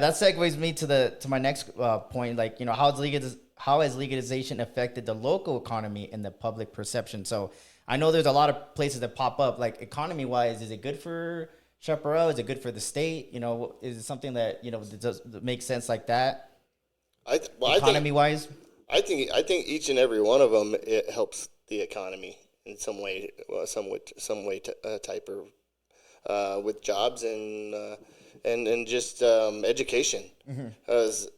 That segues me to my next point. Like, how has legalization affected the local economy and the public perception? So I know there's a lot of places that pop up. Like, economy wise, is it good for Chaparral? Is it good for the state? Is it something that does make sense like that? Economy wise, I think each and every one of them, it helps the economy in some way, type or with jobs and just education. Because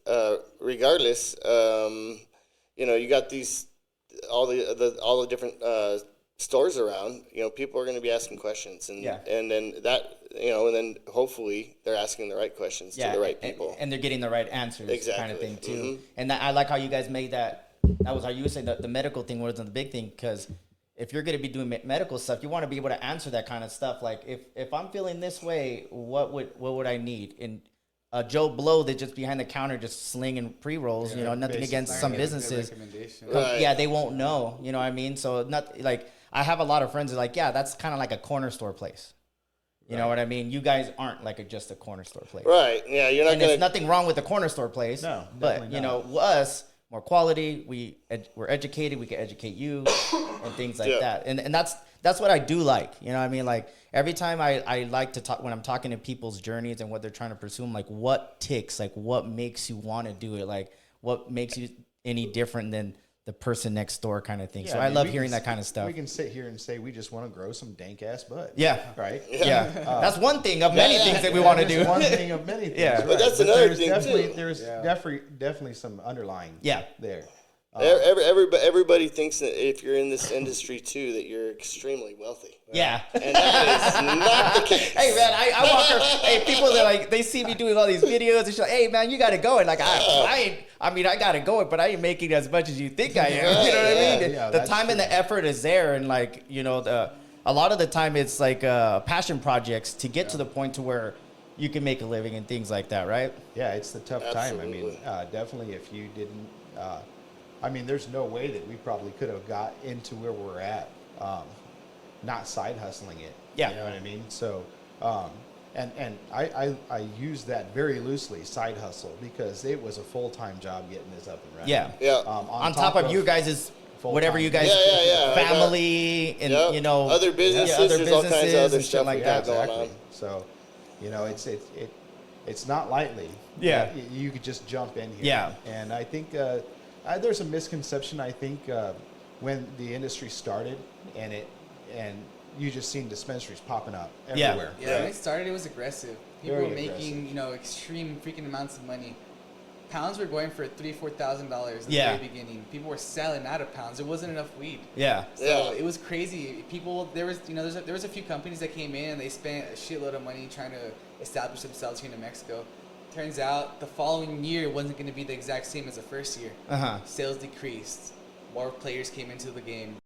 regardless, you got these all the different stores around. People are going to be asking questions, and then that and then hopefully they're asking the right questions to the right people, and they're getting the right answers, exactly. kind of thing too. And I like how you guys made that. That was how you would say that the medical thing wasn't the big thing, because if you're going to be doing medical stuff, you want to be able to answer that kind of stuff. Like, if I'm feeling this way, what would I need? And Joe Blow that just behind the counter just slinging pre-rolls, nothing against some businesses. Right. Yeah, they won't know, you know what I mean? So not like, I have a lot of friends that are like, yeah, that's kind of like a corner store place. You know what I mean? You guys aren't like just a corner store place. Right. Yeah, you're not. And there's nothing wrong with the corner store place. No, but us, more quality. We're educated. We can educate you and things like that. And that's what I do like. You know what I mean? Like, every time I like to talk, when I'm talking to people's journeys and what they're trying to pursue, I'm like, what ticks? Like, what makes you want to do it? Like, what makes you any different than the person next door kind of thing. So I love hearing that kind of stuff. We can sit here and say we just want to grow some dank ass bud. Yeah. Right? Yeah. That's one thing of many things that we want to do. One thing of many things. Yeah. Right. But that's another thing too. There's definitely some underlying there. Everybody thinks that if you're in this industry too, that you're extremely wealthy. Yeah. And that is not the case. Hey man, I walk around, hey, people that like, they see me doing all these videos and she's like, hey man, you gotta go. And like, I gotta go, but I ain't making as much as you think I am. You know what I mean? Yeah, the time and the effort is there, and like, a lot of the time it's like passion projects to get to the point to where you can make a living and things like that, right? Yeah, it's the tough time. I mean, Absolutely. definitely if you didn't, there's no way that we probably could have got into where we're at, not side hustling it. Yeah. You know what I mean? So, and I use that very loosely, side hustle, because it was a full-time job getting this up and running. Yeah. Yeah. On top of you guys' whatever you guys, Yeah. family and, other businesses, other there's all kinds of businesses other and shit stuff like we that. got going on. So, it's not lightly. Yeah. You could just jump in here. Yeah. And I think there's a misconception. I think when the industry started and you just seen dispensaries popping up everywhere. Yeah, when it started, it was aggressive. People Very were making, extreme freaking amounts of money. Pounds were going for $3,000-$4,000 at the very beginning. People were selling out of pounds. There wasn't enough weed. Yeah. So it was crazy. People, there was a few companies that came in and they spent a shitload of money trying to establish themselves here in New Mexico. Turns out the following year wasn't going to be the exact same as the first year. Uh-huh. Sales decreased. More players came into the game.